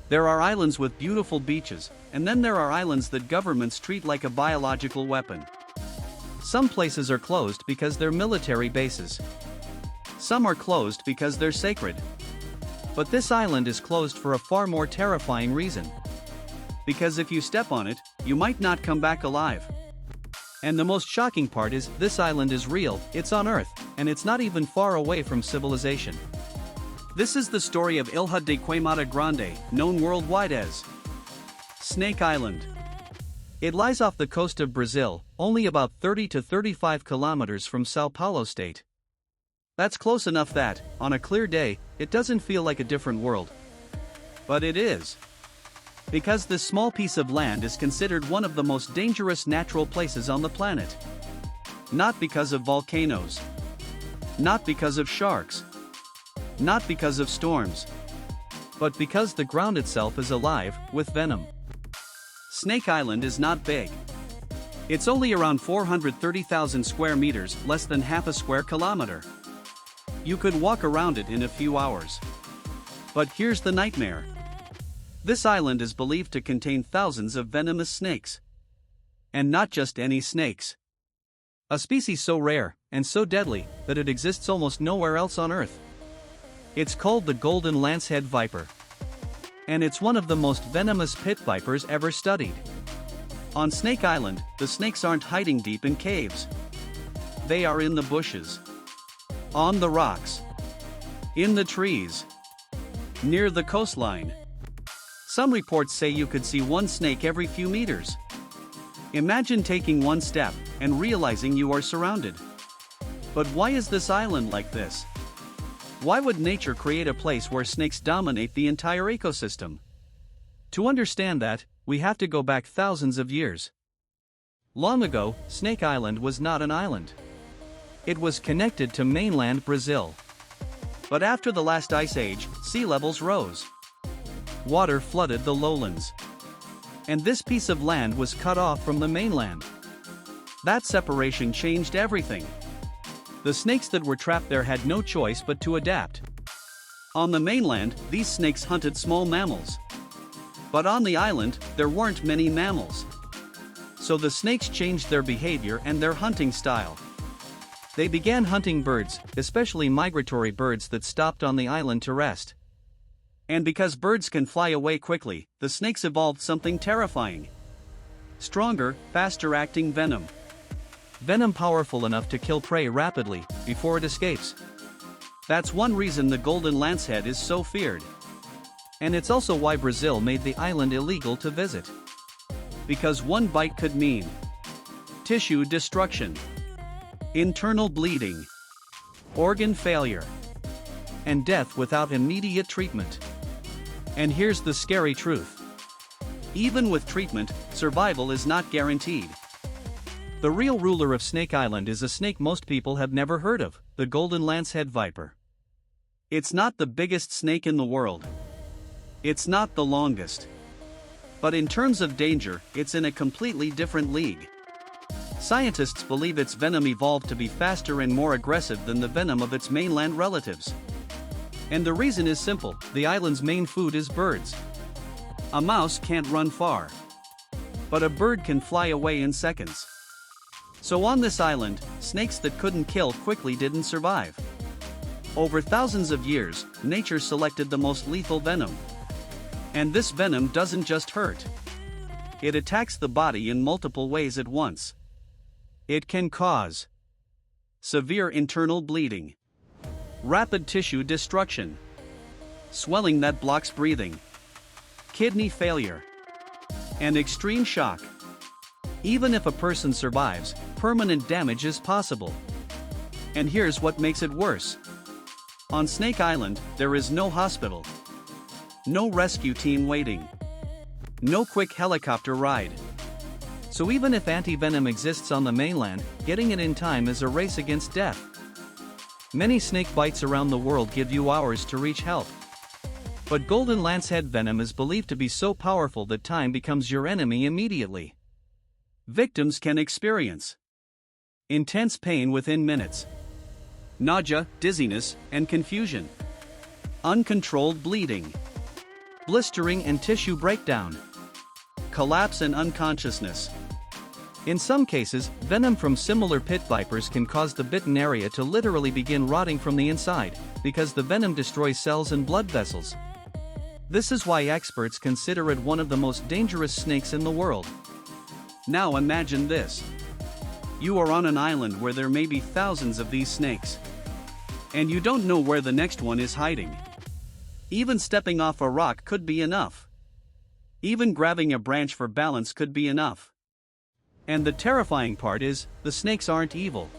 There are islands with beautiful beaches, and then there are islands that governments treat like a biological weapon. Some places are closed because they're military bases. Some are closed because they're sacred. But this island is closed for a far more terrifying reason. Because if you step on it, you might not come back alive. And the most shocking part is, this island is real, it's on Earth, and it's not even far away from civilization. This is the story of Ilha da Queimada Grande, known worldwide as Snake Island. It lies off the coast of Brazil, only about 30 to 35 kilometers from São Paulo state. That's close enough that, on a clear day, it doesn't feel like a different world. But it is. Because this small piece of land is considered one of the most dangerous natural places on the planet. Not because of volcanoes. Not because of sharks. Not because of storms. But because the ground itself is alive, with venom. Snake Island is not big. It's only around 430,000 square meters, less than half a square kilometer. You could walk around it in a few hours. But here's the nightmare. This island is believed to contain thousands of venomous snakes. And not just any snakes. A species so rare, and so deadly, that it exists almost nowhere else on Earth. It's called the Golden Lancehead viper. And it's one of the most venomous pit vipers ever studied. On Snake Island, the snakes aren't hiding deep in caves. They are in the bushes. On the rocks. In the trees. Near the coastline. Some reports say you could see one snake every few meters. Imagine taking one step and realizing you are surrounded. But why is this island like this? Why would nature create a place where snakes dominate the entire ecosystem? To understand that, we have to go back thousands of years. Long ago, Snake Island was not an island. It was connected to mainland Brazil. But after the last ice age, sea levels rose. Water flooded the lowlands. And this piece of land was cut off from the mainland. That separation changed everything. The snakes that were trapped there had no choice but to adapt. On the mainland, these snakes hunted small mammals. But on the island, there weren't many mammals. So the snakes changed their behavior and their hunting style. They began hunting birds, especially migratory birds that stopped on the island to rest. And because birds can fly away quickly, the snakes evolved something terrifying. Stronger, faster-acting venom. Venom powerful enough to kill prey rapidly, before it escapes. That's one reason the Golden Lancehead is so feared. And it's also why Brazil made the island illegal to visit. Because one bite could mean tissue destruction, internal bleeding, organ failure, and death without immediate treatment. And here's the scary truth. Even with treatment, survival is not guaranteed. The real ruler of Snake Island is a snake most people have never heard of, the Golden Lancehead viper. It's not the biggest snake in the world. It's not the longest. But in terms of danger, it's in a completely different league. Scientists believe its venom evolved to be faster and more aggressive than the venom of its mainland relatives. And the reason is simple, the island's main food is birds. A mouse can't run far. But a bird can fly away in seconds. So on this island, snakes that couldn't kill quickly didn't survive. Over thousands of years, nature selected the most lethal venom. And this venom doesn't just hurt. It attacks the body in multiple ways at once. It can cause severe internal bleeding, rapid tissue destruction, swelling that blocks breathing, kidney failure, and extreme shock. Even if a person survives, permanent damage is possible. And here's what makes it worse. On Snake Island, there is no hospital. No rescue team waiting. No quick helicopter ride. So even if anti-venom exists on the mainland, getting it in time is a race against death. Many snake bites around the world give you hours to reach help. But Golden Lancehead venom is believed to be so powerful that time becomes your enemy immediately. Victims can experience intense pain within minutes, nausea, dizziness, and confusion, uncontrolled bleeding, blistering and tissue breakdown, collapse and unconsciousness. In some cases, venom from similar pit vipers can cause the bitten area to literally begin rotting from the inside, because the venom destroys cells and blood vessels. This is why experts consider it one of the most dangerous snakes in the world. Now imagine this. You are on an island where there may be thousands of these snakes. And you don't know where the next one is hiding. Even stepping off a rock could be enough. Even grabbing a branch for balance could be enough. And the terrifying part is, the snakes aren't evil.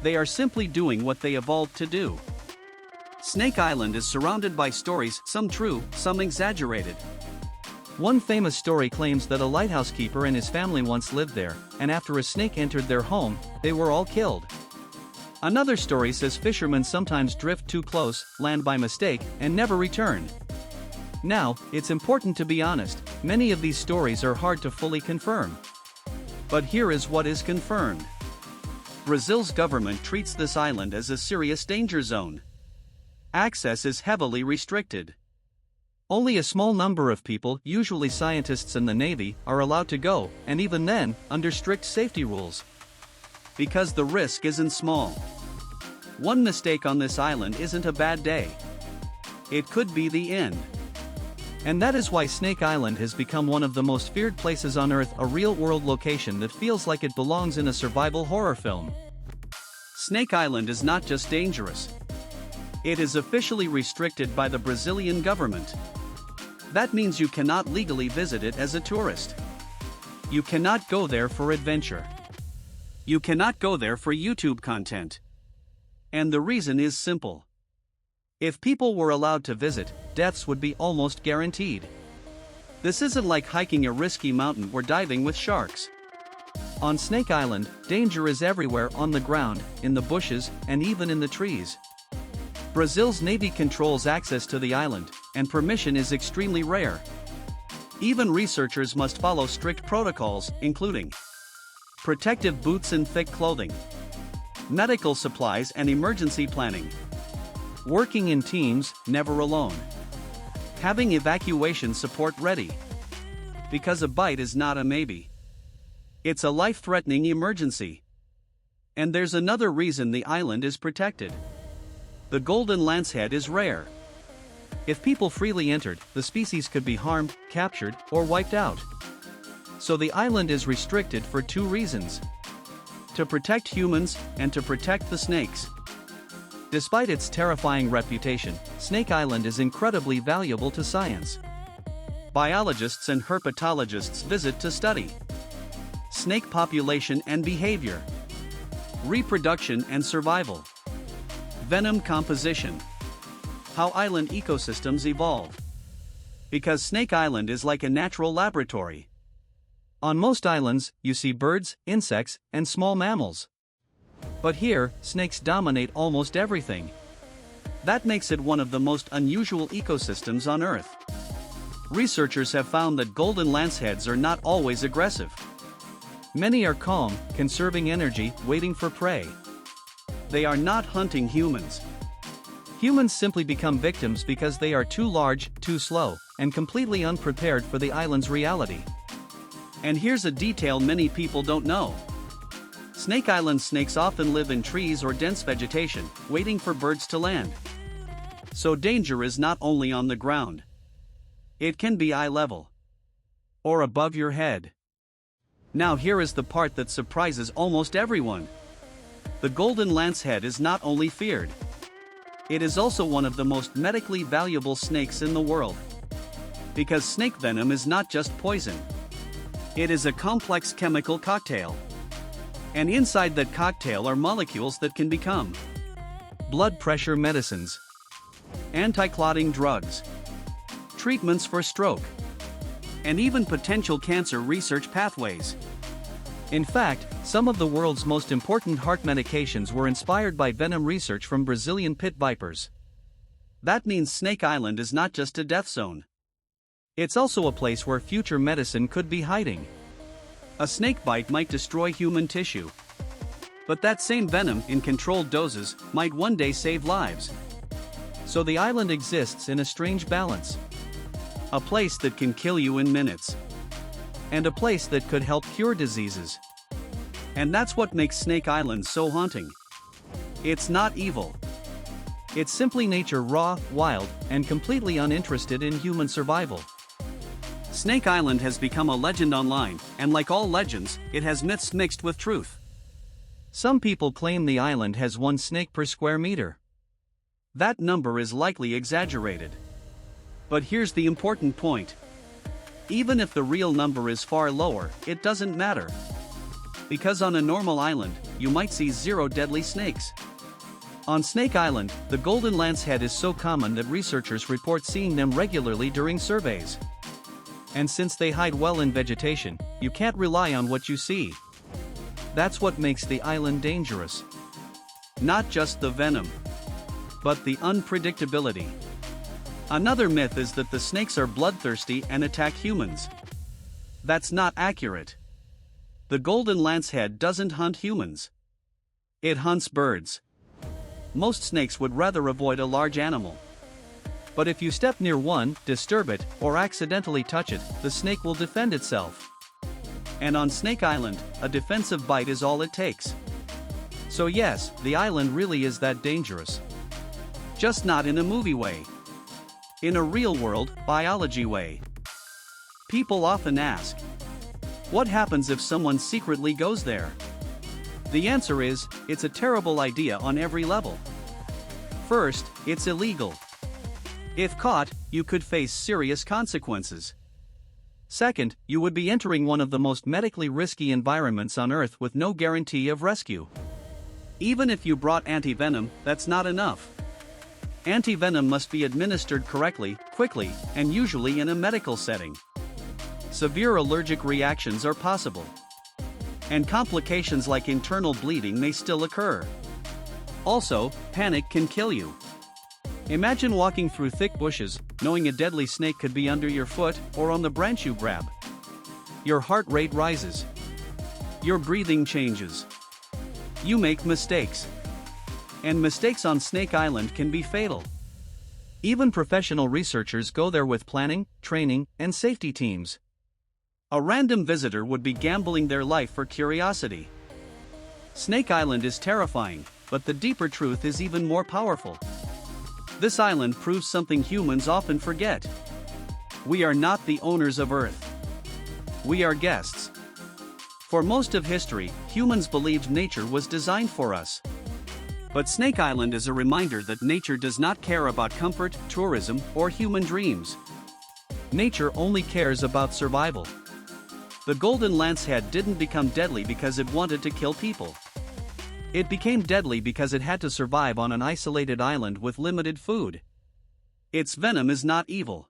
They are simply doing what they evolved to do. Snake Island is surrounded by stories, some true, some exaggerated. One famous story claims that a lighthouse keeper and his family once lived there, and after a snake entered their home, they were all killed. Another story says fishermen sometimes drift too close, land by mistake, and never return. Now, it's important to be honest, many of these stories are hard to fully confirm. But here is what is confirmed. Brazil's government treats this island as a serious danger zone. Access is heavily restricted. Only a small number of people, usually scientists and the Navy, are allowed to go, and even then, under strict safety rules. Because the risk isn't small. One mistake on this island isn't a bad day. It could be the end. And that is why Snake Island has become one of the most feared places on Earth, a real-world location that feels like it belongs in a survival horror film. Snake Island is not just dangerous. It is officially restricted by the Brazilian government. That means you cannot legally visit it as a tourist. You cannot go there for adventure. You cannot go there for YouTube content. And the reason is simple. If people were allowed to visit, deaths would be almost guaranteed. This isn't like hiking a risky mountain or diving with sharks. On Snake Island, danger is everywhere, on the ground, in the bushes, and even in the trees. Brazil's Navy controls access to the island, and permission is extremely rare. Even researchers must follow strict protocols, including protective boots and thick clothing, medical supplies and emergency planning, working in teams, never alone, having evacuation support ready. Because a bite is not a maybe. It's a life-threatening emergency. And there's another reason the island is protected. The Golden Lancehead is rare. If people freely entered, the species could be harmed, captured, or wiped out. So the island is restricted for two reasons: to protect humans, and to protect the snakes. Despite its terrifying reputation, Snake Island is incredibly valuable to science. Biologists and herpetologists visit to study snake population and behavior, reproduction and survival, venom composition, how island ecosystems evolve. Because Snake Island is like a natural laboratory. On most islands, you see birds, insects, and small mammals. But here, snakes dominate almost everything. That makes it one of the most unusual ecosystems on Earth. Researchers have found that golden lanceheads are not always aggressive. Many are calm, conserving energy, waiting for prey. They are not hunting humans. Humans simply become victims because they are too large, too slow, and completely unprepared for the island's reality. And here's a detail many people don't know. Snake Island snakes often live in trees or dense vegetation, waiting for birds to land. So danger is not only on the ground. It can be eye level. Or above your head. Now here is the part that surprises almost everyone. The Golden Lancehead is not only feared. It is also one of the most medically valuable snakes in the world. Because snake venom is not just poison. It is a complex chemical cocktail. And inside that cocktail are molecules that can become blood pressure medicines, anti-clotting drugs, treatments for stroke, and even potential cancer research pathways. In fact, some of the world's most important heart medications were inspired by venom research from Brazilian pit vipers. That means Snake Island is not just a death zone. It's also a place where future medicine could be hiding. A snake bite might destroy human tissue. But that same venom, in controlled doses, might one day save lives. So the island exists in a strange balance. A place that can kill you in minutes. And a place that could help cure diseases. And that's what makes Snake Island so haunting. It's not evil. It's simply nature, raw, wild, and completely uninterested in human survival. Snake Island has become a legend online, and like all legends, it has myths mixed with truth. Some people claim the island has 1 snake per square meter. That number is likely exaggerated. But here's the important point. Even if the real number is far lower, it doesn't matter. Because on a normal island, you might see 0 deadly snakes. On Snake Island, the Golden Lancehead is so common that researchers report seeing them regularly during surveys. And since they hide well in vegetation, you can't rely on what you see. That's what makes the island dangerous. Not just the venom, but the unpredictability. Another myth is that the snakes are bloodthirsty and attack humans. That's not accurate. The Golden Lancehead doesn't hunt humans. It hunts birds. Most snakes would rather avoid a large animal. But if you step near one, disturb it, or accidentally touch it, the snake will defend itself. And on Snake Island, a defensive bite is all it takes. So yes, the island really is that dangerous. Just not in a movie way. In a real-world, biology way. People often ask, what happens if someone secretly goes there? The answer is, it's a terrible idea on every level. First, it's illegal. If caught, you could face serious consequences. Second, you would be entering one of the most medically risky environments on Earth with no guarantee of rescue. Even if you brought antivenom, that's not enough. Antivenom must be administered correctly, quickly, and usually in a medical setting. Severe allergic reactions are possible. And complications like internal bleeding may still occur. Also, panic can kill you. Imagine walking through thick bushes, knowing a deadly snake could be under your foot or on the branch you grab. Your heart rate rises. Your breathing changes. You make mistakes. And mistakes on Snake Island can be fatal. Even professional researchers go there with planning, training, and safety teams. A random visitor would be gambling their life for curiosity. Snake Island is terrifying, but the deeper truth is even more powerful. This island proves something humans often forget. We are not the owners of Earth. We are guests. For most of history, humans believed nature was designed for us. But Snake Island is a reminder that nature does not care about comfort, tourism, or human dreams. Nature only cares about survival. The Golden Lancehead didn't become deadly because it wanted to kill people. It became deadly because it had to survive on an isolated island with limited food. Its venom is not evil.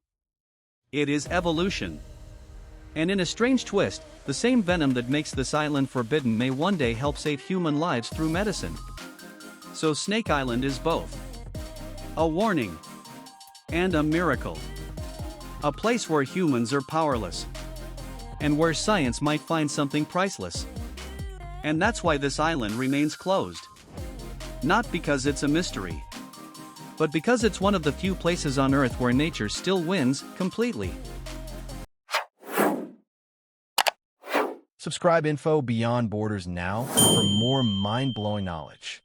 It is evolution. And in a strange twist, the same venom that makes this island forbidden may one day help save human lives through medicine. So Snake Island is both a warning and a miracle. A place where humans are powerless. And where science might find something priceless. And that's why this island remains closed. Not because it's a mystery, but because it's one of the few places on Earth where nature still wins completely. Subscribe Info Beyond Borders now for more mind-blowing knowledge.